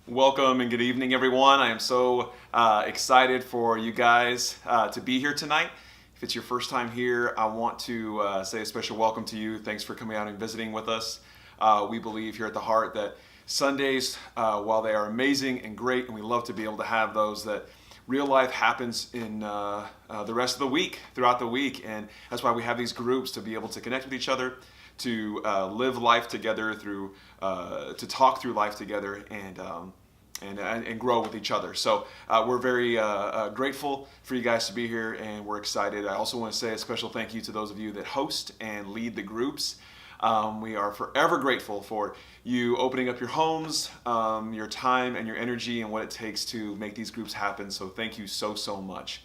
Welcome and good evening, everyone. I am so excited for you guys to be here tonight. If it's your first time here, I want to say a special welcome to you. Thanks for coming out and visiting with us. We believe here at the Heart that Sundays, while they are amazing and great, and we love to be able to have those, that real life happens in the rest of the week, throughout the week, and that's why we have these groups to be able to connect with each other, to live life together, to talk through life together, and grow with each other. So we're very grateful for you guys to be here, and we're excited. I also want to say a special thank you to those of you that host and lead the groups. We are forever grateful for you opening up your homes, your time, and your energy, and what it takes to make these groups happen. So thank you so much.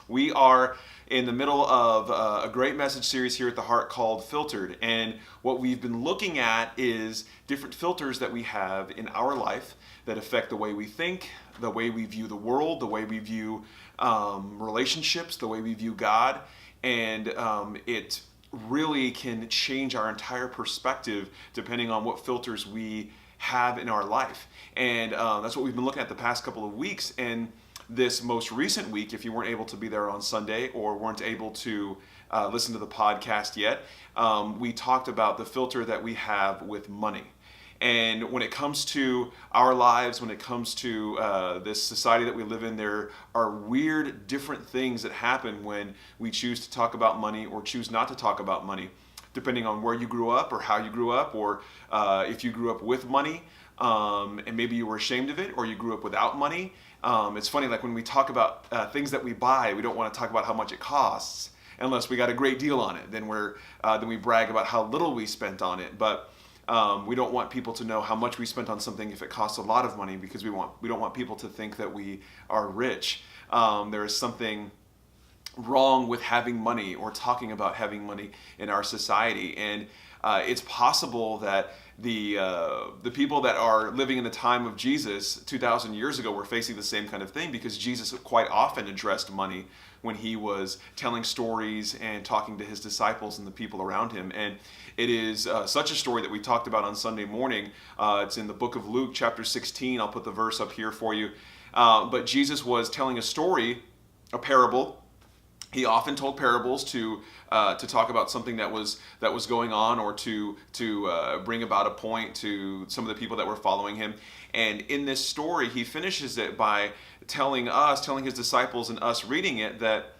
We are in the middle of a great message series here at the Heart called Filtered. And what we've been looking at is different filters that we have in our life that affect the way we think, the way we view the world, the way we view relationships, the way we view God. And it really can change our entire perspective depending on what filters we have in our life. And that's what we've been looking at the past couple of weeks. And this most recent week, if you weren't able to be there on Sunday or weren't able to listen to the podcast yet, we talked about the filter that we have with money. And when it comes to our lives, when it comes to this society that we live in, there are weird, different things that happen when we choose to talk about money or choose not to talk about money, depending on where you grew up or how you grew up, or if you grew up with money and maybe you were ashamed of it, or you grew up without money. It's funny, like when we talk about things that we buy, we don't want to talk about how much it costs unless we got a great deal on it. Then we brag about how little we spent on it. But we don't want people to know how much we spent on something if it costs a lot of money, because we don't want people to think that we are rich. There is something wrong with having money or talking about having money in our society, and it's possible that the people that are living in the time of Jesus 2,000 years ago were facing the same kind of thing, because Jesus quite often addressed money when he was telling stories and talking to his disciples and the people around him. And it is such a story that we talked about on Sunday morning. It's in the book of Luke, chapter 16. I'll put the verse up here for you. But Jesus was telling a story, a parable. He often told parables to talk about something that was going on, or to bring about a point to some of the people that were following him. And in this story, he finishes it by telling his disciples and us reading it, that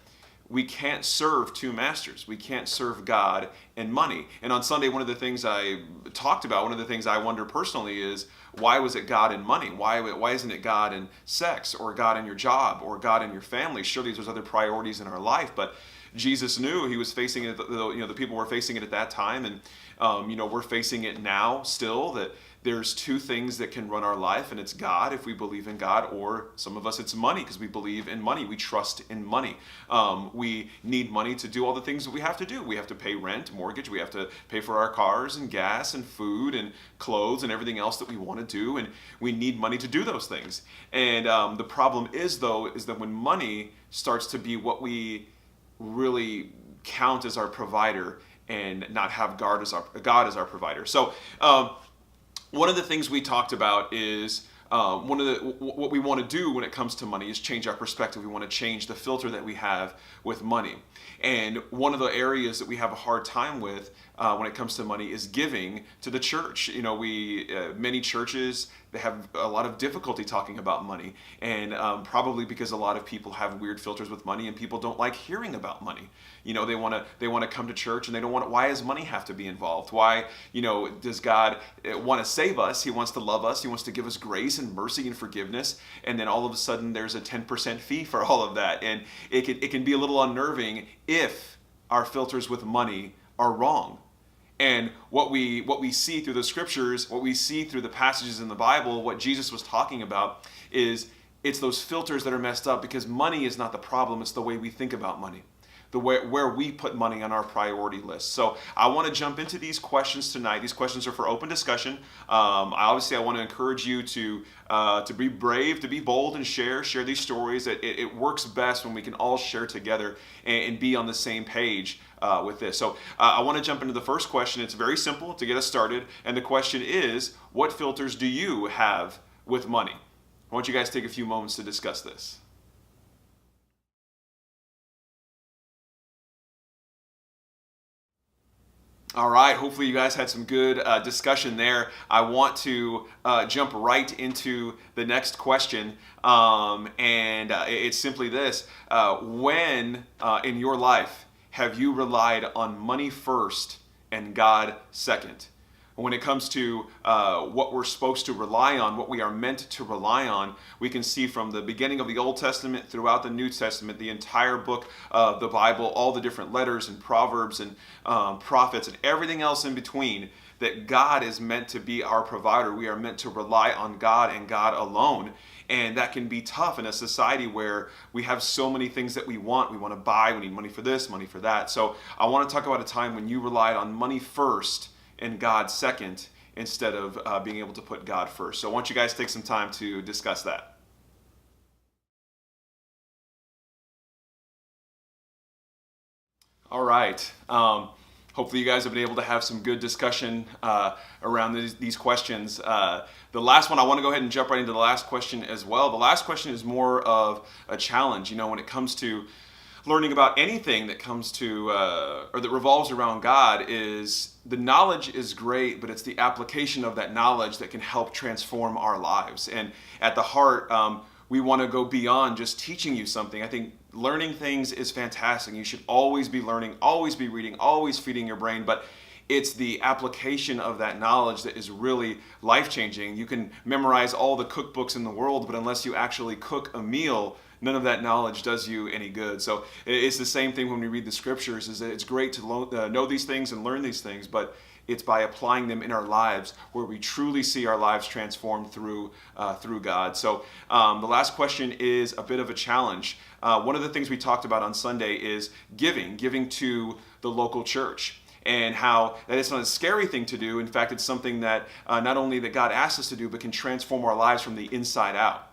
we can't serve two masters. We can't serve God and money. And on Sunday, one of the things I talked about, one of the things I wonder personally is, why was it God and money? Why isn't it God and sex, or God and your job, or God and your family? Surely there's other priorities in our life. But Jesus knew he was facing it. The people were facing it at that time, and we're facing it now still. That there's two things that can run our life, and it's God, if we believe in God, or some of us it's money, because we believe in money. We trust in money. We need money to do all the things that we have to do. We have to pay rent, mortgage. We have to pay for our cars and gas and food and clothes and everything else that we want to do, and we need money to do those things. And the problem is that when money starts to be what we really count as our provider, and not have God as our provider. So one of the things we talked about is what we want to do when it comes to money is change our perspective. We want to change the filter that we have with money. And one of the areas that we have a hard time with when it comes to money is giving to the church. Many churches, they have a lot of difficulty talking about money, and probably because a lot of people have weird filters with money, and people don't like hearing about money. They want to come to church, and they don't want. Why does money have to be involved? Why does God want to save us? He wants to love us. He wants to give us grace and mercy and forgiveness, and then all of a sudden there's a 10% fee for all of that, and it can be a little unnerving if our filters with money are wrong. And what we see through the scriptures, what we see through the passages in the Bible, what Jesus was talking about is, it's those filters that are messed up, because money is not the problem, it's the way we think about money, where we put money on our priority list. So I want to jump into these questions tonight. These questions are for open discussion. I want to encourage you to be brave, to be bold, and share these stories. It works best when we can all share together and be on the same page with this. So I want to jump into the first question. It's very simple to get us started, and the question is, what filters do you have with money? I want you guys to take a few moments to discuss this. All right, hopefully you guys had some good discussion there. I want to jump right into the next question, and it's simply this. When in your life have you relied on money first and God second? When it comes to what we're supposed to rely on, what we are meant to rely on, we can see from the beginning of the Old Testament throughout the New Testament, the entire book of the Bible, all the different letters and proverbs and prophets and everything else in between, that God is meant to be our provider. We are meant to rely on God and God alone. And that can be tough in a society where we have so many things that we want. We want to buy, we need money for this, money for that. So I want to talk about a time when you relied on money first and God second, instead of being able to put God first. So I want you guys to take some time to discuss that. All right. Hopefully you guys have been able to have some good discussion around these questions. The last one, I want to go ahead and jump right into the last question as well. The last question is more of a challenge. You know, when it comes to learning about anything that comes to or that revolves around God, is the knowledge is great, but it's the application of that knowledge that can help transform our lives. And at the heart, we want to go beyond just teaching you something. I think learning things is fantastic. You should always be learning, always be reading, always feeding your brain, but it's the application of that knowledge that is really life-changing. You can memorize all the cookbooks in the world, but unless you actually cook a meal, none of that knowledge does you any good. So it's the same thing when we read the scriptures, is that it's great to know these things and learn these things, but it's by applying them in our lives where we truly see our lives transformed through God. So the last question is a bit of a challenge. One of the things we talked about on Sunday is giving to the local church, and how that it's not a scary thing to do. In fact, it's something that not only that God asks us to do, but can transform our lives from the inside out.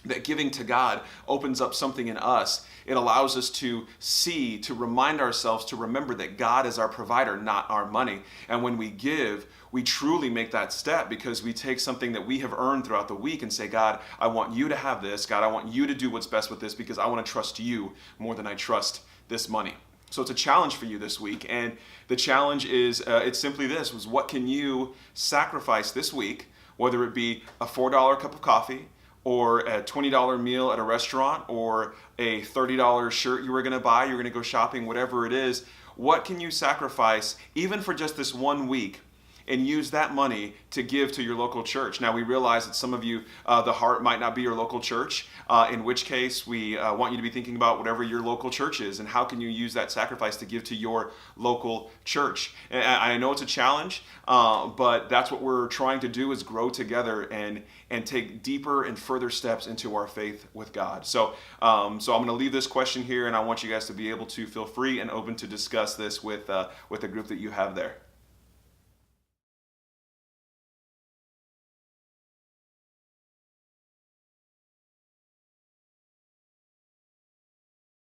That giving to God opens up something in us. It allows us to see, to remind ourselves, to remember that God is our provider, not our money. And when we give, we truly make that step, because we take something that we have earned throughout the week and say, God, I want you to have this. God, I want you to do what's best with this, because I want to trust you more than I trust this money. So it's a challenge for you this week. And the challenge is, it's simply this, was what can you sacrifice this week, whether it be a $4 cup of coffee, or a $20 meal at a restaurant, or a $30 shirt you were going to buy, you're going to go shopping, whatever it is. What can you sacrifice, even for just this 1 week, and use that money to give to your local church? Now, we realize that some of you, the heart might not be your local church, in which case we want you to be thinking about whatever your local church is, and how can you use that sacrifice to give to your local church. And I know it's a challenge, but that's what we're trying to do, is grow together and take deeper and further steps into our faith with God. So I'm going to leave this question here, and I want you guys to be able to feel free and open to discuss this with the group that you have there.